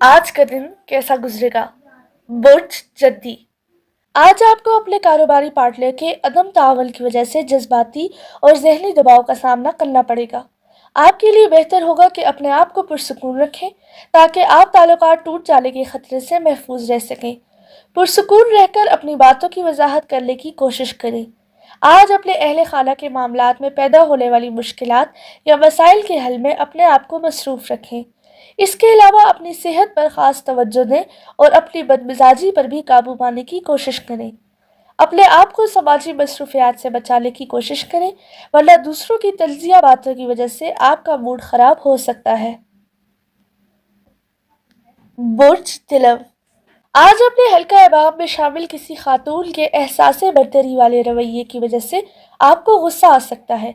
آج کا دن کیسا گزرے گا؟ برج جدی۔ آج آپ کو اپنے کاروباری پارٹنر کے عدم تعاون کی وجہ سے جذباتی اور ذہنی دباؤ کا سامنا کرنا پڑے گا۔ آپ کے لیے بہتر ہوگا کہ اپنے آپ کو پرسکون رکھیں تاکہ آپ تعلقات ٹوٹ جانے کے خطرے سے محفوظ رہ سکیں۔ پرسکون رہ کر اپنی باتوں کی وضاحت کرنے کی کوشش کریں۔ آج اپنے اہل خانہ کے معاملات میں پیدا ہونے والی مشکلات یا مسائل کے حل میں اپنے آپ کو مصروف رکھیں۔ اس کے علاوہ اپنی صحت پر خاص توجہ دیں اور اپنی بدمزاجی پر بھی قابو پانے کی کوشش کریں۔ اپنے آپ کو سماجی مصروفیات سے بچانے کی کوشش کریں ورنہ دوسروں کی تجزیہ باتوں کی وجہ سے آپ کا موڈ خراب ہو سکتا ہے۔ برج تلو۔ آج اپنے حلقہ احباب میں شامل کسی خاتون کے احساس برتری والے رویے کی وجہ سے آپ کو غصہ آ سکتا ہے۔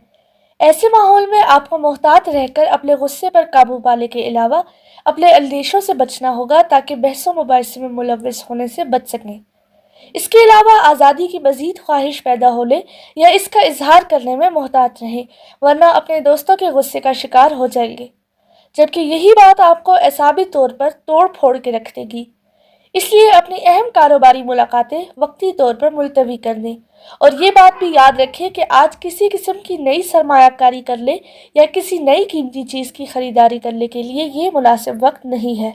ایسے ماحول میں آپ کو محتاط رہ کر اپنے غصے پر قابو پانے کے علاوہ اپنے اندیشوں سے بچنا ہوگا تاکہ بحث و مباحثے میں ملوث ہونے سے بچ سکیں۔ اس کے علاوہ آزادی کی مزید خواہش پیدا ہونے یا اس کا اظہار کرنے میں محتاط رہیں ورنہ اپنے دوستوں کے غصے کا شکار ہو جائیں گے، جبکہ یہی بات آپ کو اعصابی طور پر توڑ پھوڑ کے رکھ دے گی۔ اس لیے اپنی اہم کاروباری ملاقاتیں وقتی طور پر ملتوی کر دیں اور یہ بات بھی یاد رکھیں کہ آج کسی قسم کی نئی سرمایہ کاری کرنے یا کسی نئی قیمتی چیز کی خریداری کرنے کے لیے یہ مناسب وقت نہیں ہے۔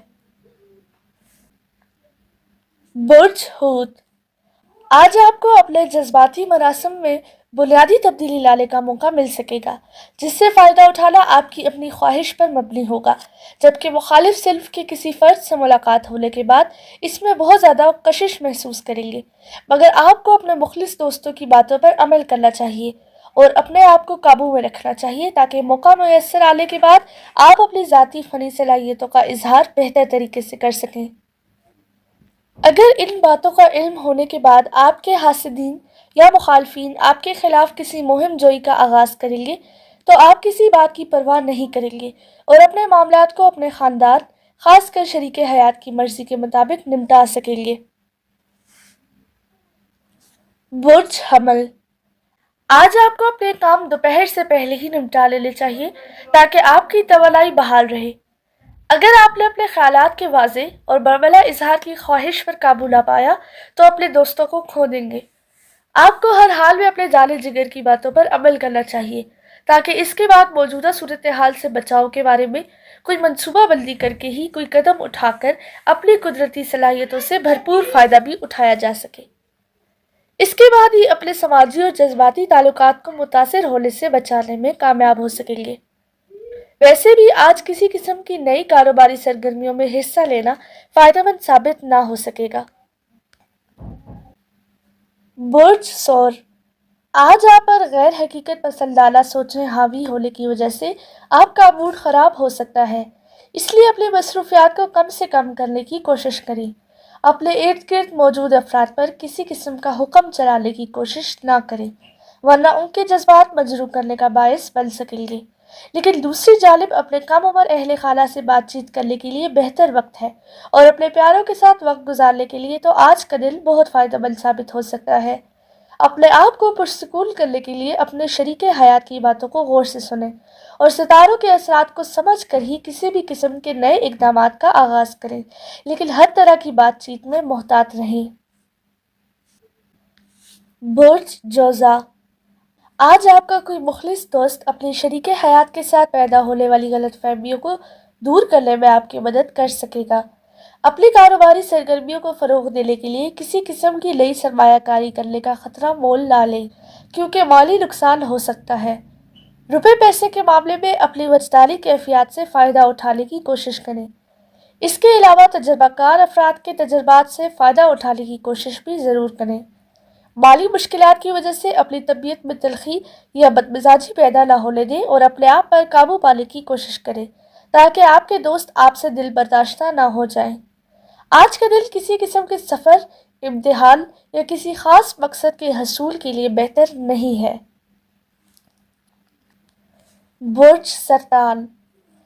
برج حوت۔ آج آپ کو اپنے جذباتی مراسم میں بنیادی تبدیلی لانے کا موقع مل سکے گا جس سے فائدہ اٹھانا آپ کی اپنی خواہش پر مبنی ہوگا، جبکہ مخالف صنف کے کسی فرد سے ملاقات ہونے کے بعد اس میں بہت زیادہ کشش محسوس کریں گے، مگر آپ کو اپنے مخلص دوستوں کی باتوں پر عمل کرنا چاہیے اور اپنے آپ کو قابو میں رکھنا چاہیے تاکہ موقع میسر آنے کے بعد آپ اپنی ذاتی فنی صلاحیتوں کا اظہار بہتر طریقے سے کر سکیں۔ اگر ان باتوں کا علم ہونے کے بعد آپ کے حاسدین یا مخالفین آپ کے خلاف کسی مہم جوئی کا آغاز کریں گے تو آپ کسی بات کی پرواہ نہیں کریں گے اور اپنے معاملات کو اپنے خاندان، خاص کر شریک حیات کی مرضی کے مطابق نمٹا سکیں گے۔ برج حمل۔ آج آپ کو اپنے کام دوپہر سے پہلے ہی نمٹا لینے چاہیے تاکہ آپ کی توانائی بحال رہے۔ اگر آپ نے اپنے خیالات کے واضح اور برملا اظہار کی خواہش پر قابو نہ پایا تو اپنے دوستوں کو کھو دیں گے۔ آپ کو ہر حال میں اپنے جان جگر کی باتوں پر عمل کرنا چاہیے تاکہ اس کے بعد موجودہ صورتحال سے بچاؤ کے بارے میں کوئی منصوبہ بندی کر کے ہی کوئی قدم اٹھا کر اپنی قدرتی صلاحیتوں سے بھرپور فائدہ بھی اٹھایا جا سکے۔ اس کے بعد ہی اپنے سماجی اور جذباتی تعلقات کو متاثر ہونے سے بچانے میں کامیاب ہو سکیں گے۔ ویسے بھی آج کسی قسم کی نئی کاروباری سرگرمیوں میں حصہ لینا فائدہ مند ثابت نہ ہو سکے گا۔ برج ثور۔ آج آپ پر غیر حقیقت پسندانہ سوچیں حاوی ہونے کی وجہ سے آپ کا موڈ خراب ہو سکتا ہے، اس لیے اپنی مصروفیات کو کم سے کم کرنے کی کوشش کریں۔ اپنے ارد گرد موجود افراد پر کسی قسم کا حکم چلانے کی کوشش نہ کریں ورنہ ان کے جذبات مجروح کرنے کا باعث بن سکیں گے، لیکن دوسری جانب اپنے کم عمر اہل خانہ سے بات چیت کرنے کے لیے بہتر وقت ہے اور اپنے پیاروں کے ساتھ وقت گزارنے کے لیے تو آج کا دن بہت فائدہ مند ثابت ہو سکتا ہے۔ اپنے آپ کو پرسکون کرنے کے لیے اپنے شریک حیات کی باتوں کو غور سے سنیں اور ستاروں کے اثرات کو سمجھ کر ہی کسی بھی قسم کے نئے اقدامات کا آغاز کریں، لیکن ہر طرح کی بات چیت میں محتاط رہیں۔ برج جوزا۔ آج آپ کا کوئی مخلص دوست اپنی شریک حیات کے ساتھ پیدا ہونے والی غلط فہمیوں کو دور کرنے میں آپ کی مدد کر سکے گا۔ اپنی کاروباری سرگرمیوں کو فروغ دینے کے لیے کسی قسم کی نئی سرمایہ کاری کرنے کا خطرہ مول نہ لیں کیونکہ مالی نقصان ہو سکتا ہے۔ روپے پیسے کے معاملے میں اپنی وجدانی کیفیات سے فائدہ اٹھانے کی کوشش کریں۔ اس کے علاوہ تجربہ کار افراد کے تجربات سے فائدہ اٹھانے کی کوشش بھی ضرور کریں۔ مالی مشکلات کی وجہ سے اپنی طبیعت میں تلخی یا بدمزاجی پیدا نہ ہونے دیں اور اپنے آپ پر قابو پانے کی کوشش کریں تاکہ آپ کے دوست آپ سے دل برداشتہ نہ ہو جائیں۔ آج کا دن کسی قسم کے سفر، امتحان یا کسی خاص مقصد کے حصول کے لیے بہتر نہیں ہے۔ برج سرطان۔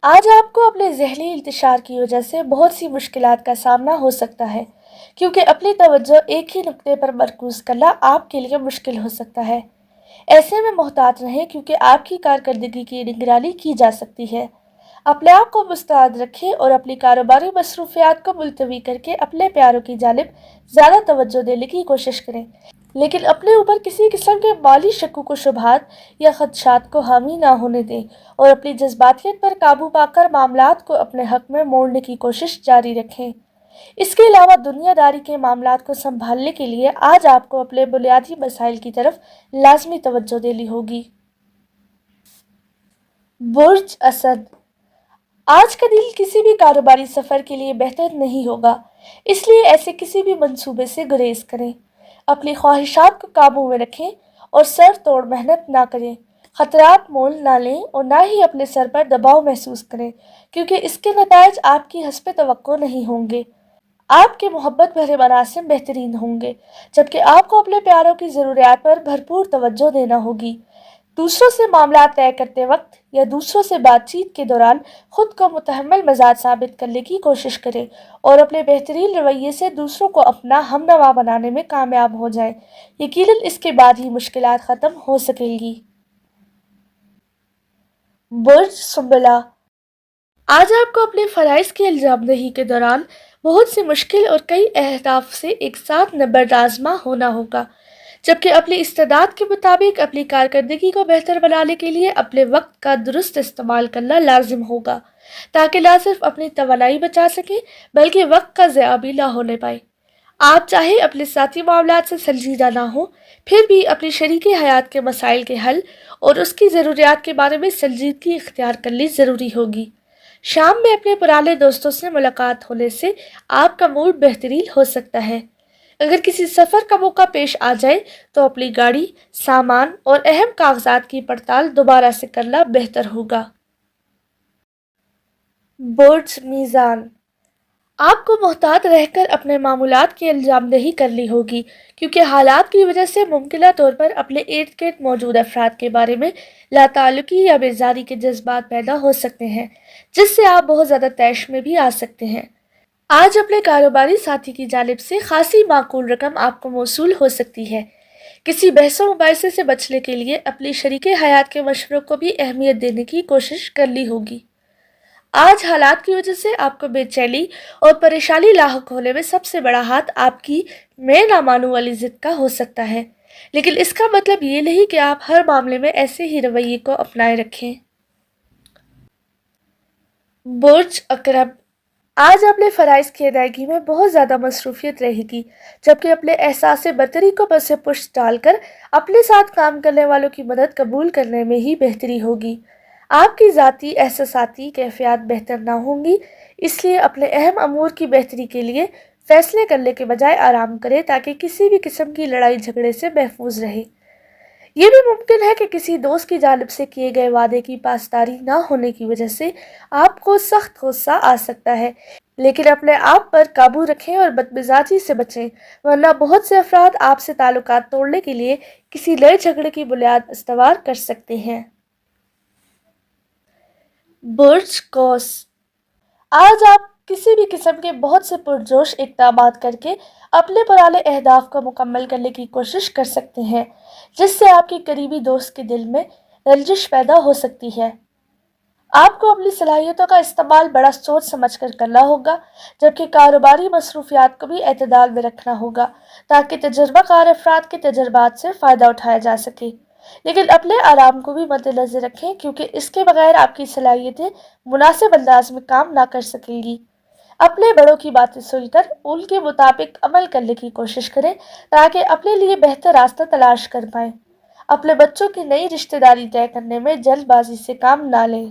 آج آپ کو اپنے ذہنی انتشار کی وجہ سے بہت سی مشکلات کا سامنا ہو سکتا ہے کیونکہ اپنی توجہ ایک ہی نقطے پر مرکوز کرنا آپ کے لیے مشکل ہو سکتا ہے۔ ایسے میں محتاط رہیں کیونکہ آپ کی کارکردگی کی نگرانی کی جا سکتی ہے۔ اپنے آپ کو مستعد رکھیں اور اپنی کاروباری مصروفیات کو ملتوی کر کے اپنے پیاروں کی جانب زیادہ توجہ دینے کی کوشش کریں، لیکن اپنے اوپر کسی قسم کے مالی شکوک و شبہات یا خدشات کو حاوی نہ ہونے دیں اور اپنی جذباتیت پر قابو پا کر معاملات کو اپنے حق میں موڑنے کی کوشش جاری رکھیں۔ اس کے علاوہ دنیا داری کے معاملات کو سنبھالنے کے لیے آج آپ کو اپنے بنیادی مسائل کی طرف لازمی توجہ دینی ہوگی۔ برج اسد، آج کا دن کسی بھی کاروباری سفر کے لیے بہتر نہیں ہوگا، اس لیے ایسے کسی بھی منصوبے سے گریز کریں۔ اپنی خواہشات کو قابو میں رکھیں اور سر توڑ محنت نہ کریں، خطرات مول نہ لیں اور نہ ہی اپنے سر پر دباؤ محسوس کریں، کیونکہ اس کے نتائج آپ کی حسب توقع نہیں ہوں گے۔ آپ کے محبت بھرے مراسم بہترین ہوں گے، جبکہ آپ کو اپنے پیاروں کی ضروریات پر بھرپور توجہ دینا ہوگی۔ دوسروں سے معاملات طے کرتے وقت یا دوسروں سے بات چیت کے دوران خود کو متحمل مزاج ثابت کرنے کی کوشش کریں اور اپنے بہترین رویے سے دوسروں کو اپنا ہمنوا بنانے میں کامیاب ہو جائیں۔ یقیناً اس کے بعد ہی مشکلات ختم ہو سکیں گی۔ برج سنبلہ، آج آپ کو اپنے فرائض کی الزام دہی کے دوران بہت سی مشکل اور کئی اہداف سے ایک ساتھ نبرد آزما ہونا ہوگا، جبکہ اپنی استعداد کے مطابق اپنی کارکردگی کو بہتر بنانے کے لیے اپنے وقت کا درست استعمال کرنا لازم ہوگا، تاکہ نہ صرف اپنی توانائی بچا سکیں بلکہ وقت کا ضیاع بھی نہ ہونے پائے۔ آپ چاہے اپنے ذاتی معاملات سے سنجیدہ نہ ہوں، پھر بھی اپنی شریک حیات کے مسائل کے حل اور اس کی ضروریات کے بارے میں سنجیدگی اختیار کرنی ضروری ہوگی۔ شام میں اپنے پرانے دوستوں سے ملاقات ہونے سے آپ کا موڈ بہترین ہو سکتا ہے۔ اگر کسی سفر کا موقع پیش آ جائے تو اپنی گاڑی، سامان اور اہم کاغذات کی پڑتال دوبارہ سے کرنا بہتر ہوگا۔ برج میزان، آپ کو محتاط رہ کر اپنے معمولات کی انجام دہی کرنی ہوگی، کیونکہ حالات کی وجہ سے ممکنہ طور پر اپنے ارد گرد موجود افراد کے بارے میں لاتعلقی یا بیزاری کے جذبات پیدا ہو سکتے ہیں، جس سے آپ بہت زیادہ طیش میں بھی آ سکتے ہیں۔ آج اپنے کاروباری ساتھی کی جانب سے خاصی معقول رقم آپ کو موصول ہو سکتی ہے۔ کسی بحث و مباحثے سے بچنے کے لیے اپنی شریک حیات کے مشوروں کو بھی اہمیت دینے کی کوشش کرنی ہوگی۔ آج حالات کی وجہ سے آپ کو بے چینی اور پریشانی لاحق ہونے میں سب سے بڑا ہاتھ آپ کی میں نہ مانوں والی ضد کا ہو سکتا ہے، لیکن اس کا مطلب یہ نہیں کہ آپ ہر معاملے میں ایسے ہی رویے کو اپنائے رکھیں۔ برج عقرب، آج اپنے فرائض کی ادائیگی میں بہت زیادہ مصروفیت رہے گی، جبکہ اپنے احساس برتری کو پس پشت ڈال کر اپنے ساتھ کام کرنے والوں کی مدد قبول کرنے میں ہی بہتری ہوگی۔ آپ کی ذاتی احساساتی کیفیات بہتر نہ ہوں گی، اس لیے اپنے اہم امور کی بہتری کے لیے فیصلے کرنے کے بجائے آرام کریں تاکہ کسی بھی قسم کی لڑائی جھگڑے سے محفوظ رہیں۔ یہ بھی ممکن ہے کہ کسی دوست کی جانب سے کیے گئے وعدے کی پاسداری نہ ہونے کی وجہ سے آپ کو سخت غصہ آ سکتا ہے، لیکن اپنے آپ پر قابو رکھیں اور بدمزاجی سے بچیں، ورنہ بہت سے افراد آپ سے تعلقات توڑنے کے لیے کسی نئے جھگڑے کی بنیاد استوار کر سکتے ہیں۔ برج قوس، آج آپ کسی بھی قسم کے بہت سے پرجوش اقدامات کر کے اپنے پرانے اہداف کو مکمل کرنے کی کوشش کر سکتے ہیں، جس سے آپ کے قریبی دوست کے دل میں رنجش پیدا ہو سکتی ہے۔ آپ کو اپنی صلاحیتوں کا استعمال بڑا سوچ سمجھ کر کرنا ہوگا، جبکہ کاروباری مصروفیات کو بھی اعتدال میں رکھنا ہوگا تاکہ تجربہ کار افراد کے تجربات سے فائدہ اٹھایا جا سکے، لیکن اپنے آرام کو بھی مد نظر رکھیں کیونکہ اس کے بغیر آپ کی صلاحیتیں مناسب انداز میں کام نہ کر سکیں گی۔ اپنے بڑوں کی باتیں سن کر ان کے مطابق عمل کرنے کی کوشش کریں تاکہ اپنے لیے بہتر راستہ تلاش کر پائیں۔ اپنے بچوں کی نئی رشتہ داری طے کرنے میں جلد بازی سے کام نہ لیں۔